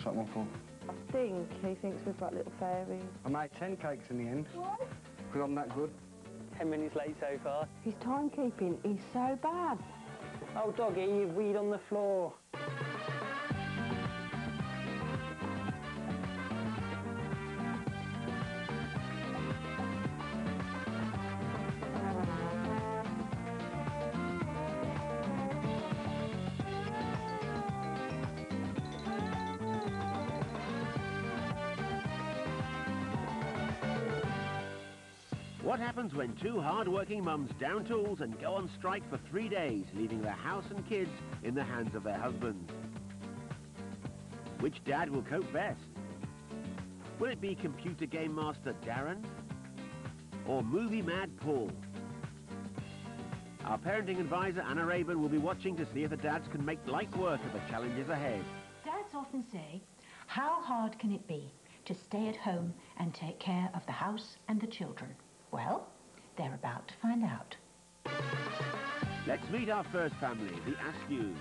What's that one for? I think he thinks we've got little fairies. I made 10 cakes in the end. Because I'm that good. 10 minutes late so far. His timekeeping is so bad. Oh, doggy, you've weed on the floor. What happens when two hard-working mums down tools and go on strike for 3 days, leaving their house and kids in the hands of their husbands? Which dad will cope best? Will it be computer game master Darren? Or movie mad Paul? Our parenting advisor Anna Rayburn will be watching to see if the dads can make light work of the challenges ahead. Dads often say, how hard can it be to stay at home and take care of the house and the children? Well, they're about to find out. Let's meet our first family, the Askews.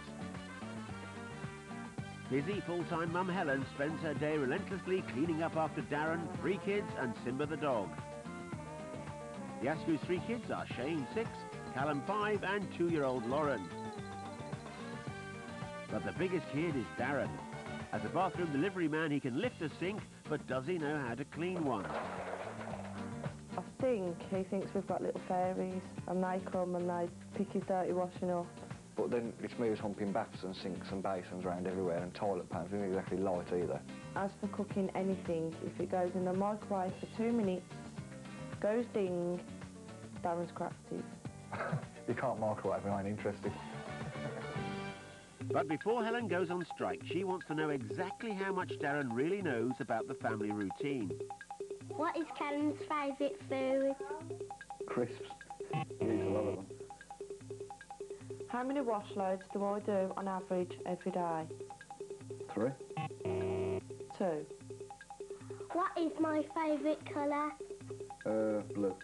Busy full-time mum Helen spends her day relentlessly cleaning up after Darren, 3 kids and Simba the dog. The Askews' 3 kids are Shane, 6, Callum, 5 and 2-year-old Lauren. But the biggest kid is Darren. As a bathroom delivery man he can lift a sink, but does he know how to clean one? I think he thinks we've got little fairies and they come and they pick his dirty washing up. But then it's me who's humping baths and sinks and basins around everywhere and toilet pans. We don't exactly light either. As for cooking anything, if it goes in the microwave for 2 minutes, goes ding, Darren's cracked it. You can't microwave and I ain't interested. But before Helen goes on strike, she wants to know exactly how much Darren really knows about the family routine. What is Callum's favourite food? Crisps. He eats a lot of them. How many wash loads do I do on average every day? 3. 2. What is my favourite colour? Blue.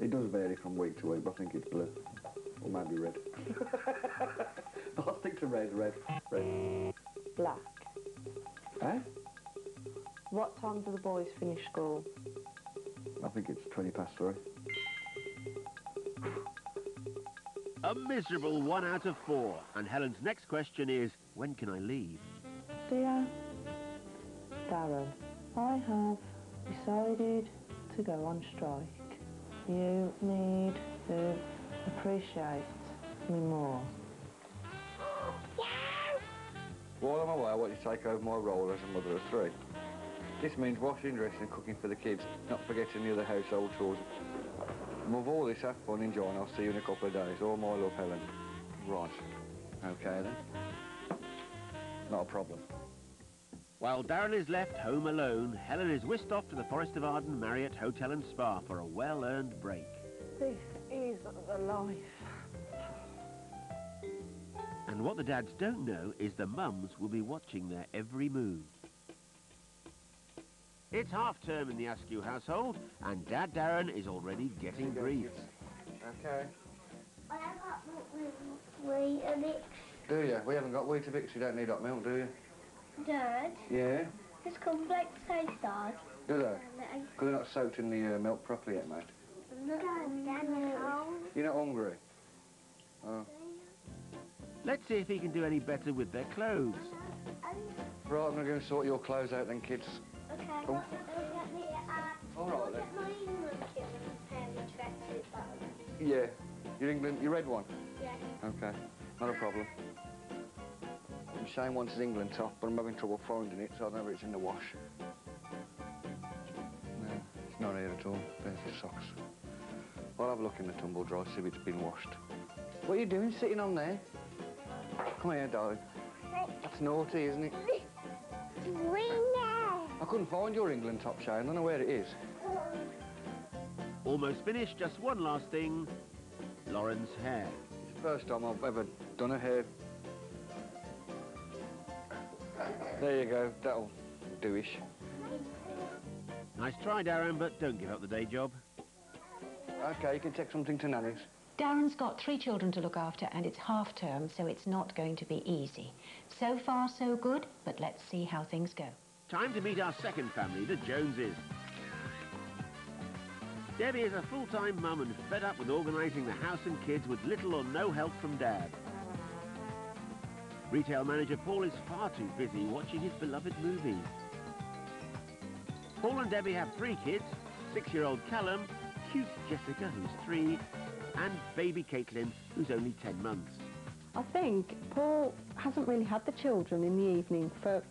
It does vary from week to week, but I think it's blue. Or maybe red. I'll stick to red. Black. Eh? What time do the boys finish school? I think it's 3:20. A miserable 1 out of 4. And Helen's next question is, when can I leave? Dear Darren, I have decided to go on strike. You need to appreciate me more. While I'm away, I want you to take over my role as a mother of 3. This means washing, dressing and cooking for the kids, not forgetting the other household chores. Above all this, have fun, enjoy, and I'll see you in a couple of days. All my love, Helen. Right. OK, then. Not a problem. While Darren is left home alone, Helen is whisked off to the Forest of Arden Marriott Hotel and Spa for a well-earned break. This is the life. And what the dads don't know is the mums will be watching their every move. It's half-term in the Askew household, and Dad Darren is already getting briefs. OK. I have got Weetabix. Do you? We haven't got Weetabix, you don't need hot milk, do you? Dad, Yeah? does cornflakes taste hard? Do they? Because they're not soaked in the milk properly yet, mate. Dad, You're not hungry? Oh. Let's see if he can do any better with their clothes. Right, I'm going to go and sort your clothes out then, kids. Okay. Oh. All right, then. My England kit with a pair of tracksuit bottoms. Yeah. Your red one? Yeah. OK. Not a problem. Shane wants his England top, but I'm having trouble finding it, so I don't know if it's in the wash. No, it's not here at all. There's his socks. I'll have a look in the tumble dry, see if it's been washed. What are you doing sitting on there? Come here, darling. That's naughty, isn't it? I couldn't find your England top, Shane. I don't know where it is. Almost finished, just one last thing. Lauren's hair. It's the first time I've ever done a hair. There you go, that'll do-ish. Nice try, Darren, but don't give up the day job. OK, you can take something to Nanny's. Darren's got 3 children to look after and it's half term, so it's not going to be easy. So far, so good, but let's see how things go. Time to meet our second family, the Joneses. Debbie is a full-time mum and fed up with organising the house and kids with little or no help from Dad. Retail manager Paul is far too busy watching his beloved movies. Paul and Debbie have 3 kids, 6-year-old Callum, cute Jessica, who's 3, and baby Caitlin, who's only 10 months. I think Paul hasn't really had the children in the evening for...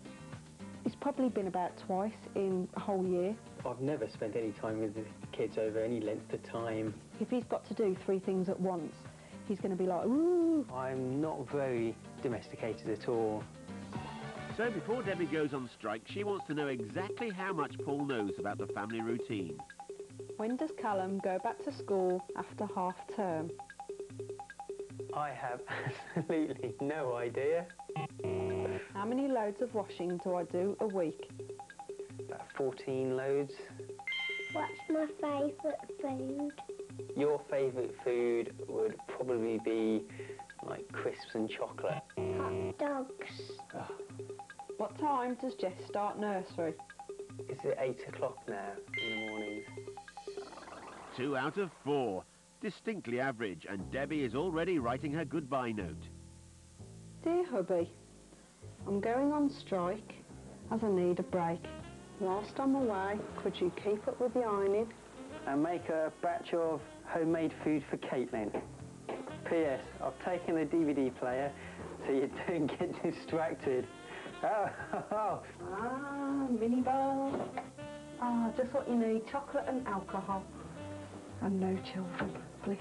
It's probably been about twice in a whole year. I've never spent any time with the kids over any length of time. If he's got to do 3 things at once, he's going to be like, ooh. I'm not very domesticated at all. So before Debbie goes on strike, she wants to know exactly how much Paul knows about the family routine. When does Callum go back to school after half term? I have absolutely no idea. How many loads of washing do I do a week? About 14 loads. What's my favourite food? Your favourite food would probably be like crisps and chocolate. Hot dogs. Oh, What time does Jess start nursery? is it 8 o'clock now in the mornings? 2 out of 4. Distinctly average, and Debbie is already writing her goodbye note. Dear hubby, I'm going on strike as I need a break. Whilst I'm away, could you keep up with the ironing? And make a batch of homemade food for Caitlin. P.S. I've taken the DVD player so you don't get distracted. Oh. Ah, mini bar. Ah, just what you need, chocolate and alcohol. And no children, please.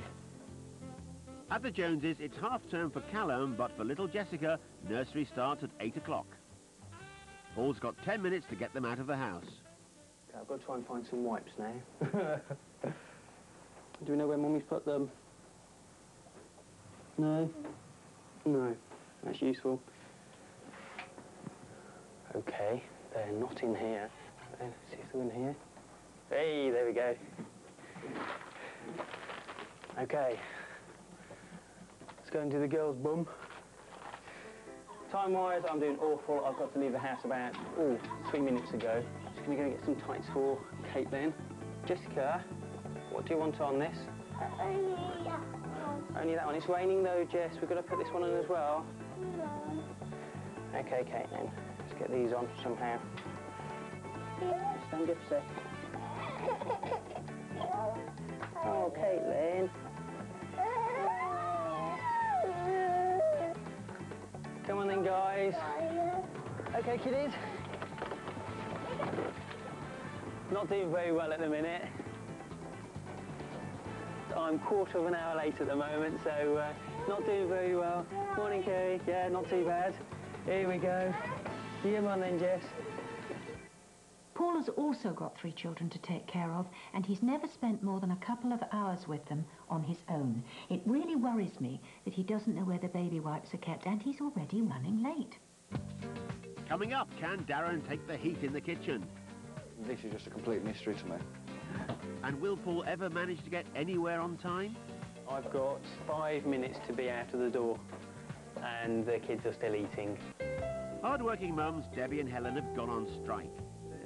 At the Joneses, it's half-term for Callum, but for little Jessica, nursery starts at 8 o'clock. Paul's got 10 minutes to get them out of the house. Okay, I've got to try and find some wipes now. Do we know where Mummy's put them? No? No. That's useful. Okay, they're not in here. Let's see if they're in here. Hey, there we go. Okay. Let's go and do the girls' bum. Time-wise, I'm doing awful. I've got to leave the house about, 3 minutes ago. Just going to go get some tights for Caitlin. Jessica, what do you want on this? Only that one. Only that one. It's raining though, Jess. We've got to put this one on as well. Okay, Caitlin. Let's get these on somehow. Stand up a sec. Oh, Caitlin. Come on then, guys. Okay, kiddies. Not doing very well at the minute. I'm quarter of an hour late at the moment, so not doing very well. Morning, Kerry. Yeah, not too bad. Here we go. Come on then, Jess. Paul has also got 3 children to take care of, and he's never spent more than a couple of hours with them on his own. It really worries me that he doesn't know where the baby wipes are kept, and he's already running late. Coming up, can Darren take the heat in the kitchen? This is just a complete mystery to me. And will Paul ever manage to get anywhere on time? I've got 5 minutes to be out of the door, and the kids are still eating. Hard-working mums Debbie and Helen have gone on strike.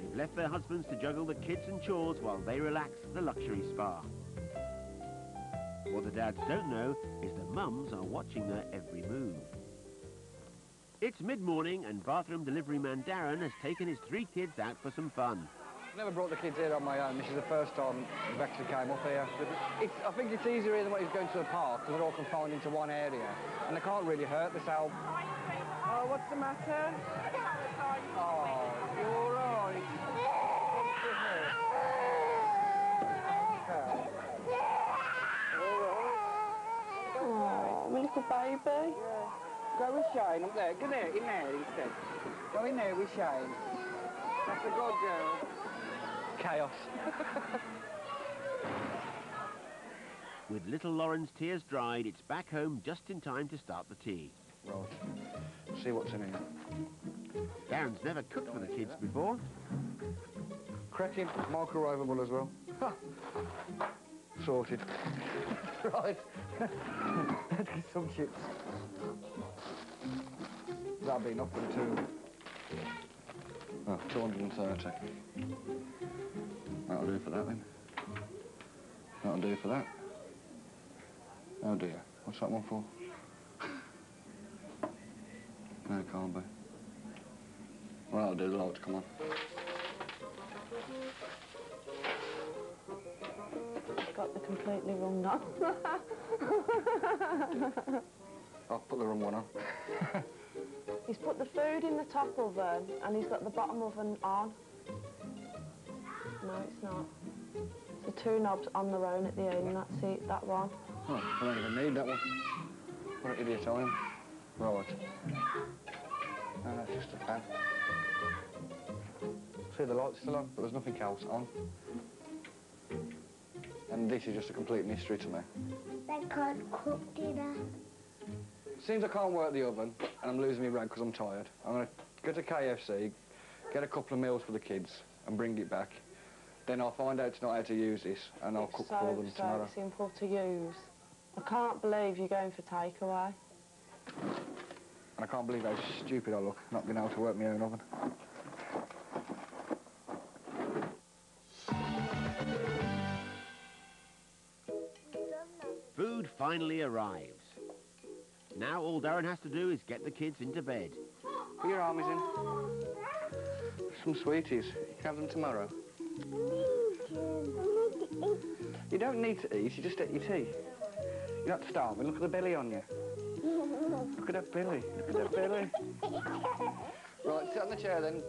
They've left their husbands to juggle the kids and chores while they relax at the luxury spa. What the dads don't know is the mums are watching their every move. It's mid-morning and bathroom delivery man Darren has taken his 3 kids out for some fun. I've never brought the kids here on my own. This is the first time we've actually came up here. I think it's easier here than what he's going to the park, because they're all confined into one area. And they can't really hurt themselves. Oh, what's the matter? Oh, you're all right. Oh, my little baby. Yeah. Go with Shane up there. Go there, in there instead. Go in there with Shane. That's a good girl. Chaos. With little Lauren's tears dried, it's back home just in time to start the tea. Right. See what's in here. Darren's never cooked for the kids before. Cracking, microwavable as well. Sorted. Right. Let's get some chips. That'll be enough for the two. Oh, 230. That'll do for that then. That'll do for that. Oh dear, what's that one for? No, it can't be. Well, that'll do, the lights come on. Got the completely wrong knob. I'll put the wrong one on. He's put the food in the top oven and he's got the bottom oven on. No, it's not. The two knobs on their own at the end, that's it, that one. Oh, I don't even need that one. What an idiot I am. Right. No, that's just a fan. See, the light's still on, but there's nothing else on. And this is just a complete mystery to me. They can't cook dinner. Seems I can't work the oven, and I'm losing my rag because I'm tired. I'm going to go to KFC, get a couple of meals for the kids, and bring it back. Then I'll find out tonight how to use this, and I'll cook for them tomorrow. It's so simple to use. I can't believe you're going for takeaway. And I can't believe how stupid I look, not being able to work my own oven. Food finally arrives. Now all Darren has to do is get the kids into bed. Put your armies in. Some sweeties. You can have them tomorrow. You don't need to eat, you just eat your tea. You're not starving. Look at the belly on you. Look at that belly. Look at that belly. Right, sit on the chair then,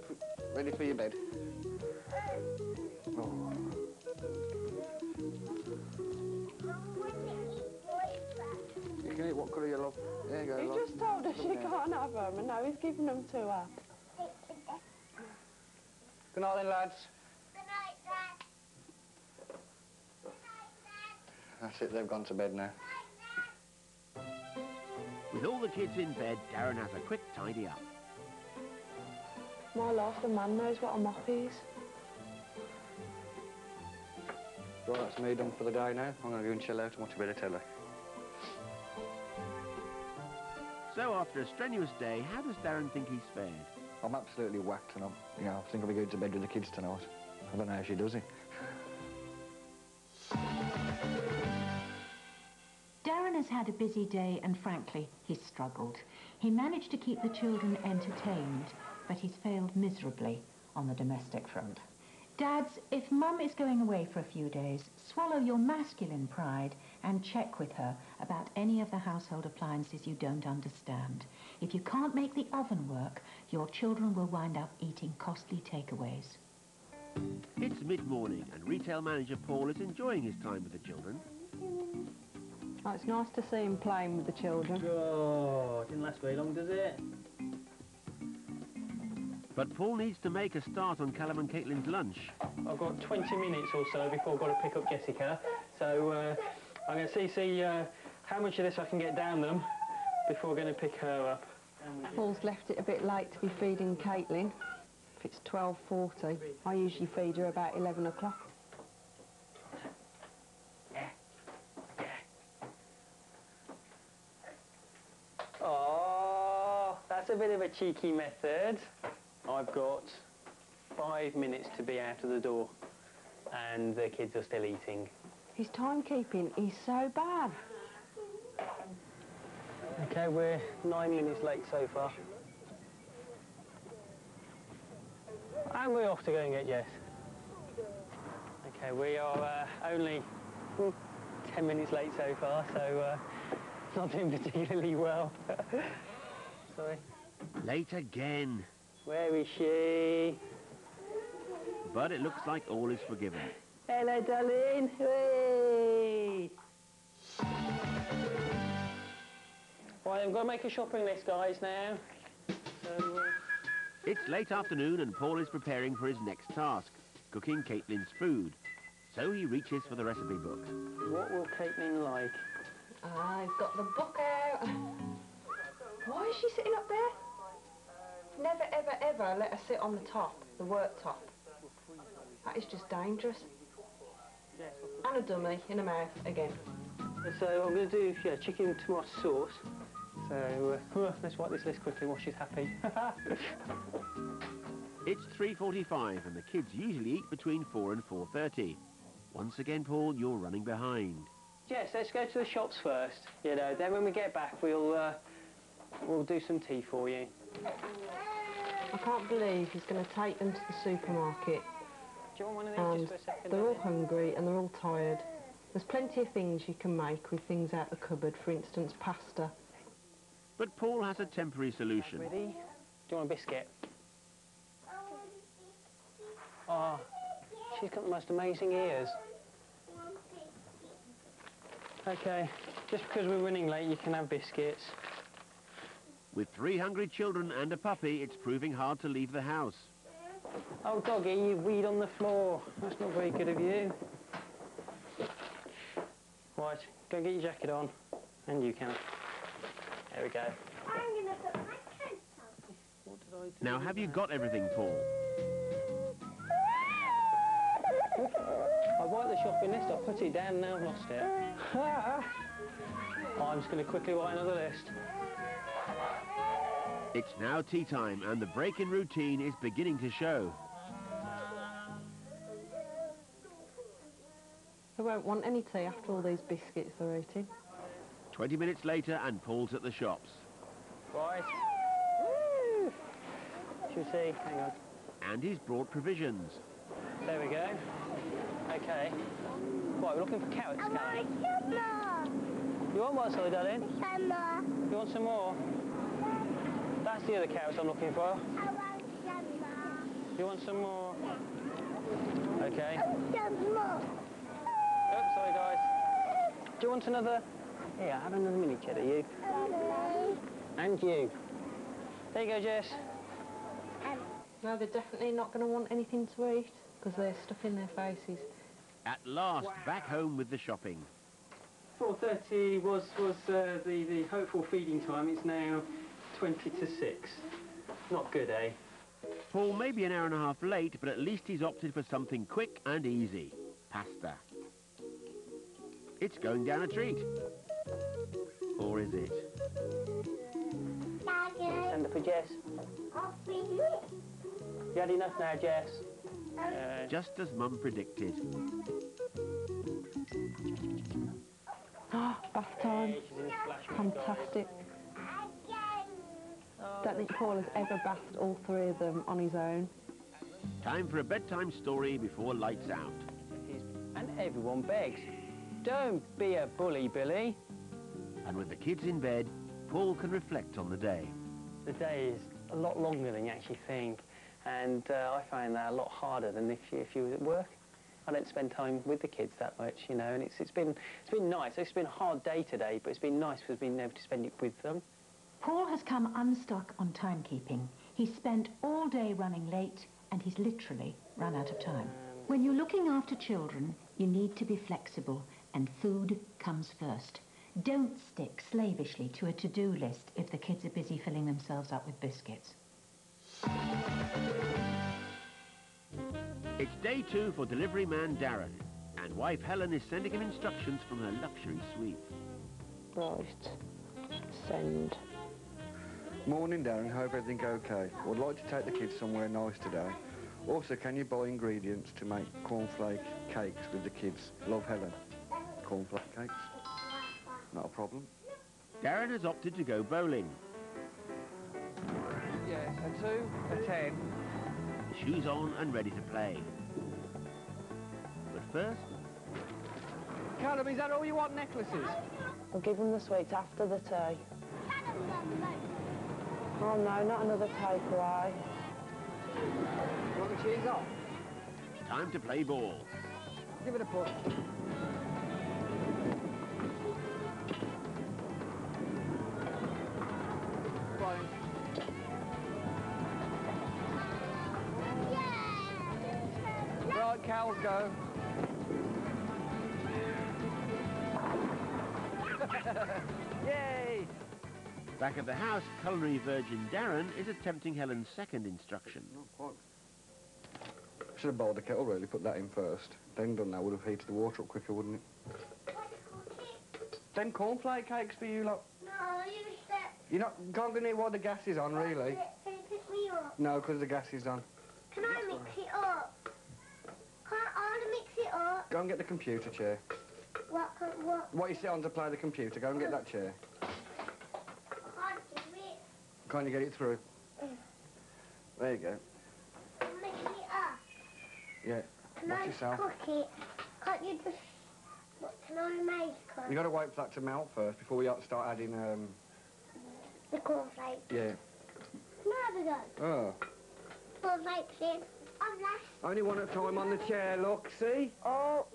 ready for your bed. Oh. You can eat what colour you love. There you go, He love. just told us she can't have them and now he's giving them to her. Good night then, lads. Good night, Dad. That's it, they've gone to bed now. With all the kids in bed, Darren has a quick tidy up. My love, the man knows what a mop is. Right, that's me done for the day now. I'm going to go and chill out and watch a bit of telly. So after a strenuous day, how does Darren think he's fared? I'm absolutely whacked and I think I'll be going to bed with the kids tonight. I don't know how she does it. Darren has had a busy day and frankly, he's struggled. He managed to keep the children entertained, but he's failed miserably on the domestic front. Dads, if Mum is going away for a few days, swallow your masculine pride and check with her about any of the household appliances you don't understand. If you can't make the oven work, your children will wind up eating costly takeaways. It's mid-morning and retail manager Paul is enjoying his time with the children. Oh, it's nice to see him playing with the children. Oh, didn't last very long, does it? But Paul needs to make a start on Callum and Caitlin's lunch. I've got 20 minutes or so before I've got to pick up Jessica. So I'm going to see how much of this I can get down them before going to pick her up. Paul's left it a bit late to be feeding Caitlin. If it's 12:40, I usually feed her about 11 o'clock. Oh, that's a bit of a cheeky method. I've got 5 minutes to be out of the door and the kids are still eating. His timekeeping is so bad. Okay, we're 9 minutes late so far. And we're off to go and get Jess. Okay, we are only 10 minutes late so far, so not doing particularly well. Sorry. Late again. Where is she? But it looks like all is forgiven. Hello, darling. Hey. Right, I've got to make a shopping list, guys, now. So, It's late afternoon and Paul is preparing for his next task, cooking Caitlin's food. So he reaches for the recipe book. what will Caitlin like? I've got the book out. Why is she sitting up there? Never, ever, ever let her sit on the top, the worktop. That is just dangerous. And a dummy in a mouth again. So I'm going to do chicken tomato sauce. So let's wipe this list quickly while she's happy. It's 3:45 and the kids usually eat between 4 and 4:30. Once again, Paul, you're running behind. Jess, let's go to the shops first. You know, then when we get back, we'll do some tea for you. I can't believe he's going to take them to the supermarket. Do you want one of these just for a second? They're all hungry and they're all tired. There's plenty of things you can make with things out the cupboard, for instance, pasta. But Paul has a temporary solution. Ready? Do you want a biscuit? Oh, she's got the most amazing ears. Okay, just because we're running late, you can have biscuits. With 3 hungry children and a puppy, it's proving hard to leave the house. Oh, doggy, you weed on the floor. That's not very good of you. Right, go get your jacket on. And you can. There we go. I'm going to put my coat on. What did I do? Now, have you got everything, Paul? I wiped the shopping list, I put it down, now I've lost it. I'm just going to quickly write another list. It's now tea time and the break in routine is beginning to show. They won't want any tea after all these biscuits they're eating. 20 minutes later and Paul's at the shops. Right. Woo! Should we see? Hang on. And he's brought provisions. There we go. Okay. Right, we're looking for carrots, Karen. You want what, sorry, darling? You want some more? That's the other carrots I'm looking for. You want some more? Okay. Oh, sorry, guys. Do you want another? Here, have another mini cheddar, you. And you. There you go, Jess. No, they're definitely not going to want anything to eat because they're stuffing their faces. At last, back home with the shopping. 4:30 was the hopeful feeding time. It's now 20 to 6. Not good, eh? Paul may be an hour and a half late, but at least he's opted for something quick and easy. Pasta. It's going down a treat. Or is it? Stand up for Jess. You had enough now, Jess? Just as Mum predicted. Ah, bath time. She's in a splash bath, Fantastic. Don't think Paul has ever bathed all 3 of them on his own. Time for a bedtime story before lights out. And everyone begs. Don't be a bully, Billy. And with the kids in bed, Paul can reflect on the day. The day is a lot longer than you actually think, and I find that a lot harder than if you were at work. I don't spend time with the kids that much, you know, and it's been nice. It's been a hard day today, but it's been nice because being able to spend it with them. Paul has come unstuck on timekeeping. He's spent all day running late and he's literally run out of time. When you're looking after children, you need to be flexible and food comes first. Don't stick slavishly to a to-do list if the kids are busy filling themselves up with biscuits. It's day 2 for delivery man Darren, and wife Helen is sending him instructions from her luxury suite. Right. Send. Morning, Darren. Hope everything okay. Would like to take the kids somewhere nice today. Also, can you buy ingredients to make cornflake cakes with the kids? Love, Helen. Cornflake cakes? Not a problem. Darren has opted to go bowling. Yes, a 2, a 10. Shoes on and ready to play. But first, Callum, is that all you want, necklaces? We'll give them the sweets after the tea. Oh no, not another takeaway. You want the cheese off? time to play ball. Give it a push. Fine. Right, Cal, go. Yay! Back at the house, culinary virgin Darren is attempting Helen's second instruction. Not quite. Should have boiled the kettle, really, put that in first. Then done that, would have heated the water up quicker, wouldn't it? Them cornflake cakes for you, lot. No, you step. You're not can't go near while the gas is on, really. Can you pick me up? No, because the gas is on. Can I mix it up? I want to mix it up. Go and get the computer chair. What? What you sit on to play the computer, go and get that chair. I can't do it. Can't you get it through? There you go. Mix it up. Yeah. Can Watch I yourself. cook it? Can't you just... What can I make it? You got to wait for that to melt first before we start adding. The cornflakes. Yeah. Can I have a go? Oh. Cornflakes in. I'm less. Only one at a time on the chair. Look, see? Oh.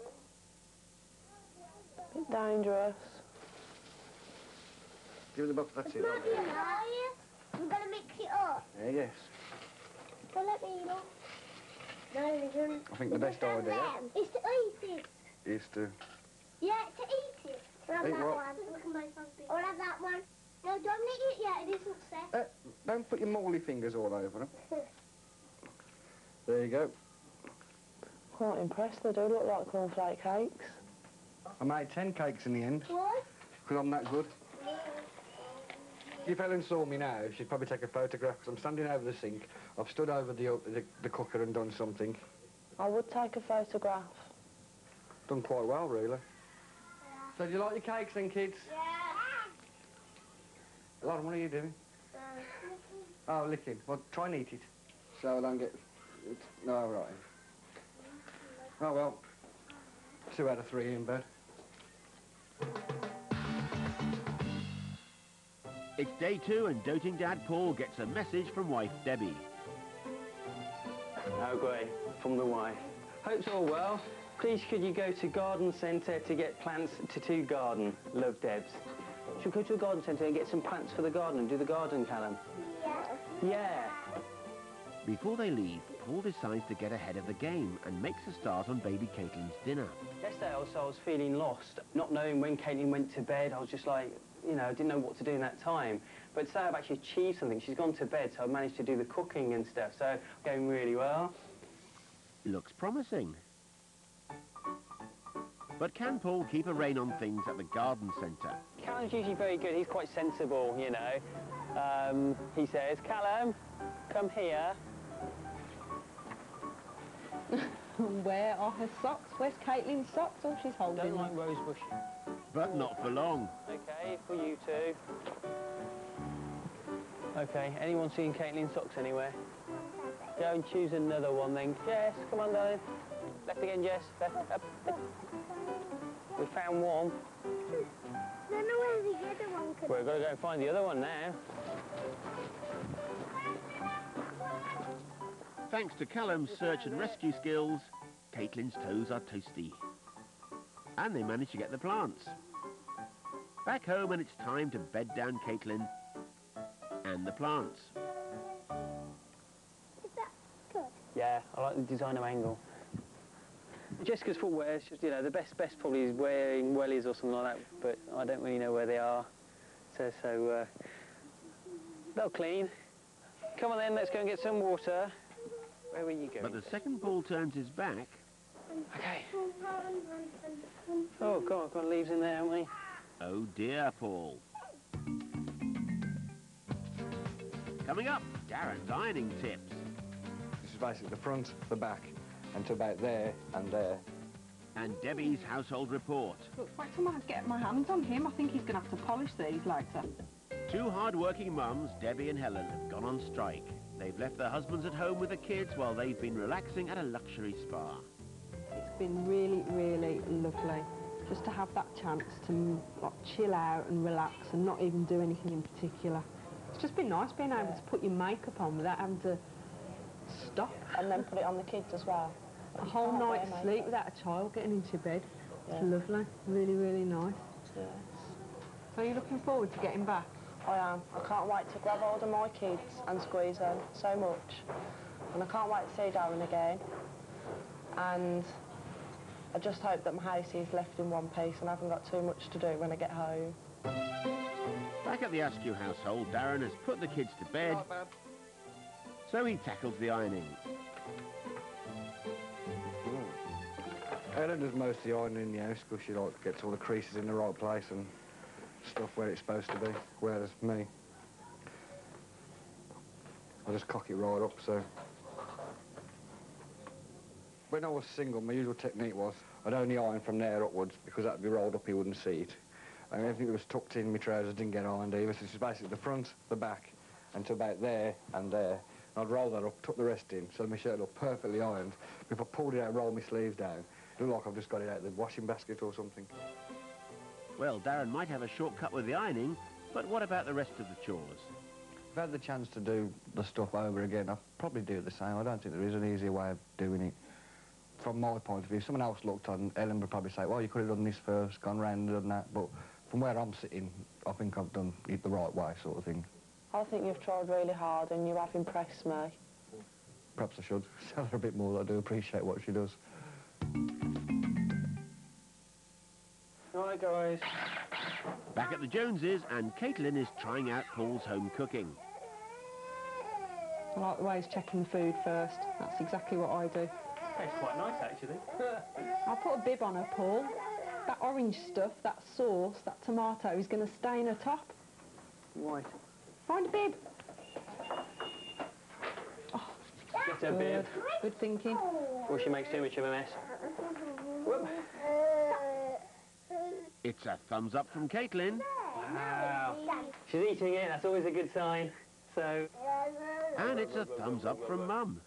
Bit dangerous. Give it the buff. That's It's it. not enough. I'm going to mix it up. Yeah, yes. Don't let me know. No, it isn't. I think the best idea It's to eat it. is to. Yeah, to eat it. I'll have Eat that what? one. I'll have that one. No, don't eat it yet. It isn't set. Don't put your moldy fingers all over them. There you go. Quite impressed. They do look like cornflake cakes. I made 10 cakes in the end, What? because I'm that good. If Helen saw me now, she'd probably take a photograph, because I'm standing over the sink. I've stood over the cooker and done something. I would take a photograph. Done quite well, really. So do you like your cakes then, kids? Yeah. Lauren, what are you doing? Oh, licking. Well, try and eat it. So I don't get... No, right. Oh, well. 2 out of 3 in bed. It's day 2 and doting Dad Paul gets a message from wife Debbie. Oh, great. From the wife. Hope's all well. Please could you go to garden centre to get plants to garden? Love, Debs. Should we go to a garden centre and get some plants for the garden and do the garden, Callum? Yeah. Yeah. Before they leave, Paul decides to get ahead of the game and makes a start on baby Caitlin's dinner. Yesterday also I was feeling lost, not knowing when Caitlin went to bed. I was just like, you know, I didn't know what to do in that time. But today I've actually achieved something. She's gone to bed, so I've managed to do the cooking and stuff, so going really well. Looks promising. But can Paul keep a rein on things at the garden centre? Callum's usually very good. He's quite sensible, you know. He says, Callum, come here. Where are her socks? Where's Caitlin's socks? Oh, she's holding Don't them. like rosebush. But not for long. Okay, for you two. Okay, anyone seen Caitlin's socks anywhere? Go and choose another one then. Jess, come on, darling. Left again, Jess. Left, up. We found one. I don't know where the other one could We've got to go and find the other one now. Thanks to Callum's search and rescue skills, Caitlin's toes are toasty. And they manage to get the plants. Back home and it's time to bed down Caitlin and the plants. Is that good? Yeah, I like the designer angle. Jessica's footwear is just, you know, the best probably is wearing wellies or something like that, but I don't really know where they are. So they'll clean. Come on then, let's go and get some water. Where were you going? But the second Paul turns his back, Okay. Oh, God, I've got leaves in there, haven't we? oh dear, Paul. Coming up, Darren's ironing tips. This is basically the front, the back, and to about there and there. And Debbie's household report. Look, wait till I get my hands on him. I think he's going to have to polish these later. 2 hard-working mums, Debbie and Helen, have gone on strike. They've left their husbands at home with the kids while they've been relaxing at a luxury spa. It's been really, really lovely just to have that chance to like, chill out and relax and not even do anything in particular. It's just been nice being able to put your makeup on without having to stop. And then put it on the kids as well. A whole can't night's wear sleep makeup. without a child getting into bed. Yeah. It's lovely. Really, really nice. Yes. So you're looking forward to getting back? I am. I can't wait to grab hold of my kids and squeeze them so much. And I can't wait to see Darren again. And I just hope that my house is left in one piece and I haven't got too much to do when I get home. Back at the Askew household, Darren has put the kids to bed, so he tackles the ironing. Ellen does most of the ironing in the house because she like gets all the creases in the right place and stuff where it's supposed to be, whereas me, I just cock it right up, so. When I was single, my usual technique was I'd only iron from there upwards because that'd be rolled up, you wouldn't see it. And everything that was tucked in my trousers didn't get ironed either, so it's basically the front, the back, and to about there and there. And I'd roll that up, tuck the rest in, so my shirt looked perfectly ironed. If I pulled it out and rolled my sleeves down, it looked like I've just got it out of the washing basket or something. Well, Darren might have a shortcut with the ironing, but what about the rest of the chores? If I had the chance to do the stuff over again, I'd probably do it the same. I don't think there is an easier way of doing it. From my point of view, if someone else looked on, Ellen would probably say, well, you could have done this first, gone round and done that, but from where I'm sitting, I think I've done it the right way, sort of thing. I think you've tried really hard and you have impressed me. Perhaps I should tell her a bit more that I do appreciate what she does. Right, guys. Back at the Joneses, and Caitlin is trying out Paul's home cooking. I like the way he's checking the food first. That's exactly what I do. Tastes quite nice, actually. I'll put a bib on her, Paul. That orange stuff, that sauce, that tomato is going to stain her top. Right. Find a bib. Oh, Get her bib. good thinking. Before she makes too much of a mess. Whoop. It's a thumbs up from Caitlin. Wow. She's eating it, that's always a good sign. So... And it's a thumbs up from Mum.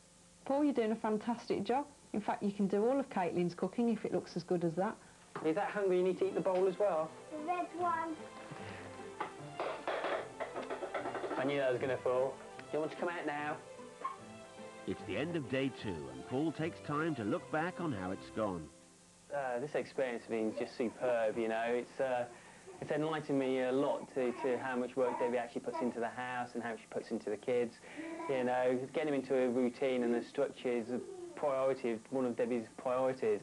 Paul, you're doing a fantastic job. In fact, you can do all of Caitlin's cooking if it looks as good as that. Is that hungry? You need to eat the bowl as well? The red one. I knew that was going to fall. You want to come out now? It's the end of day 2, and Paul takes time to look back on how it's gone. This experience has been just superb, you know. It's enlightened me a lot to how much work Debbie actually puts into the house and how she puts into the kids. You know, getting them into a routine and a structure is a priority, one of Debbie's priorities.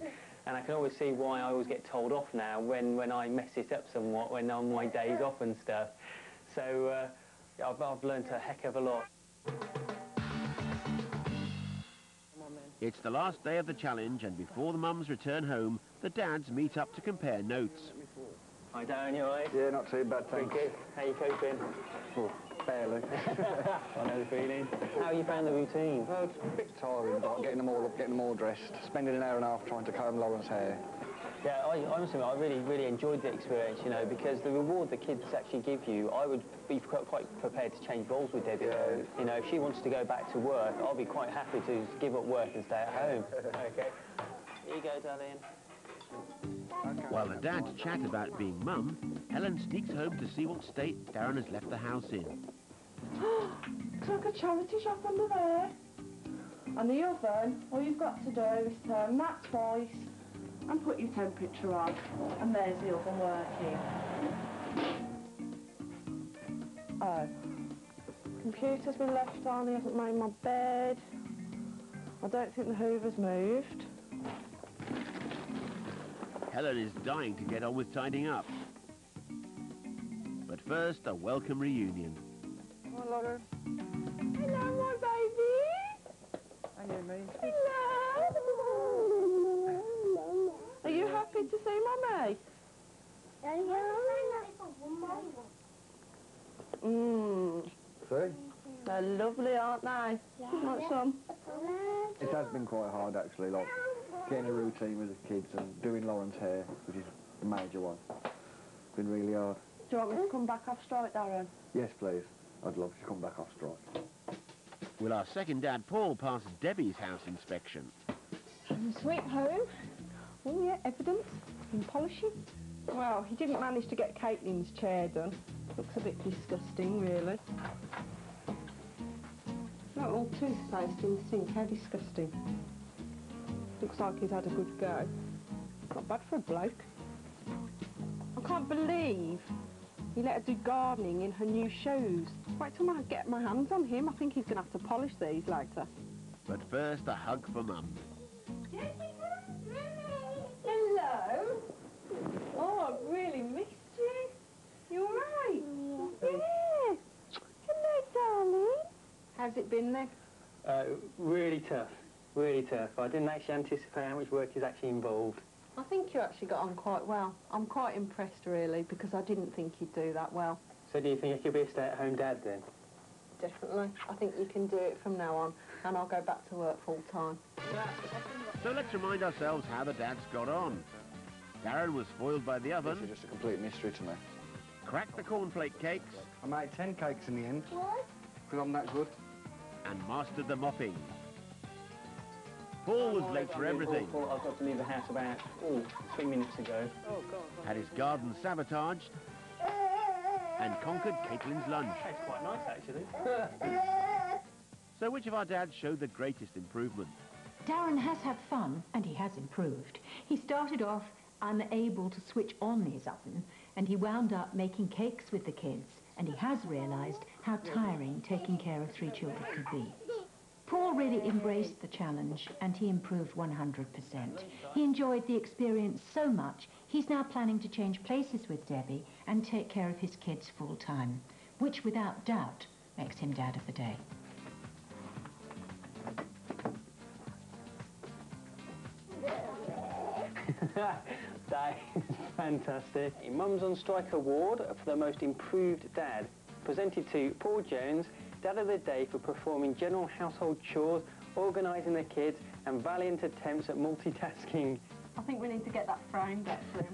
And I can always see why I always get told off now when I mess it up somewhat, when on my days off and stuff. So I've learned a heck of a lot. It's the last day of the challenge, and before the mums return home, the dads meet up to compare notes. Hi, Darren, you all right? Yeah, not too bad, thanks. Good. How you coping? Well, barely. I know the feeling. How you found the routine? Well, it's a bit tiring, but getting them all up, getting them all dressed, spending an hour and a half trying to comb Lauren's hair. Yeah, honestly, I really enjoyed the experience, you know, because the reward the kids actually give you, I would be quite prepared to change roles with Debbie. Yeah. You know, if she wants to go back to work, I'll be quite happy to give up work and stay at home. Okay. Here you go, darling. Okay. While the dads chat about being mum, Helen sneaks home to see what state Darren has left the house in. Looks like a charity shop under there. And the oven, all you've got to do is turn that twice and put your temperature on. And there's the oven working. Oh. Computer's been left on, he hasn't made my bed. I don't think the Hoover's moved. Helen is dying to get on with tidying up. But first, a welcome reunion. Come on, Laura. Hello, my baby. And you, me. Hello. Are you happy to see Mummy? See? They're lovely, aren't they? Want some? It has been quite hard, actually, like, getting a routine with the kids and doing Lauren's hair, which is a major one. It's been really hard. Do you want me to come back off strike, Darren? Yes, please. I'd love to come back off strike. Will our second dad, Paul, pass Debbie's house inspection? Sweet home. Oh yeah, evidence. Been polishing. Well, he didn't manage to get Caitlin's chair done. Looks a bit disgusting, really. Not all toothpaste in the sink, how disgusting. Looks like he's had a good go. Not bad for a bloke. I can't believe he let her do gardening in her new shoes. Wait till I get my hands on him. I think he's going to have to polish these later. But first, a hug for Mum. Hello. Oh, I've really missed you. You all right? Yeah. Hello, darling. How's it been then? Really tough. Really tough. I didn't actually anticipate how much work is actually involved. I think you actually got on quite well. I'm quite impressed, really, because I didn't think you'd do that well. So do you think I could be a stay-at-home dad then? Definitely. I think you can do it from now on, and I'll go back to work full-time. So let's remind ourselves how the dads got on. Darren was spoiled by the This oven, is just a complete mystery to me. cracked the cornflake cakes, I made 10 cakes in the end, because I'm that good. and mastered the mopping. Paul was late for everything, I've got to leave the house about 3 minutes ago. Oh, God. had his garden sabotaged, and conquered Caitlin's lunch. It's quite nice, actually. So which of our dads showed the greatest improvement? Darren has had fun, and he has improved. He started off unable to switch on his oven, and he wound up making cakes with the kids, and he has realised how tiring taking care of 3 children could be. Paul really embraced the challenge, and he improved 100%. He enjoyed the experience so much, he's now planning to change places with Debbie and take care of his kids full-time, which without doubt makes him Dad of the Day. That is fantastic. A Mums on Strike Award for the most improved dad, presented to Paul Jones, Dad of the Day, for performing general household chores, organising the kids, and valiant attempts at multitasking. I think we need to get that framed, actually.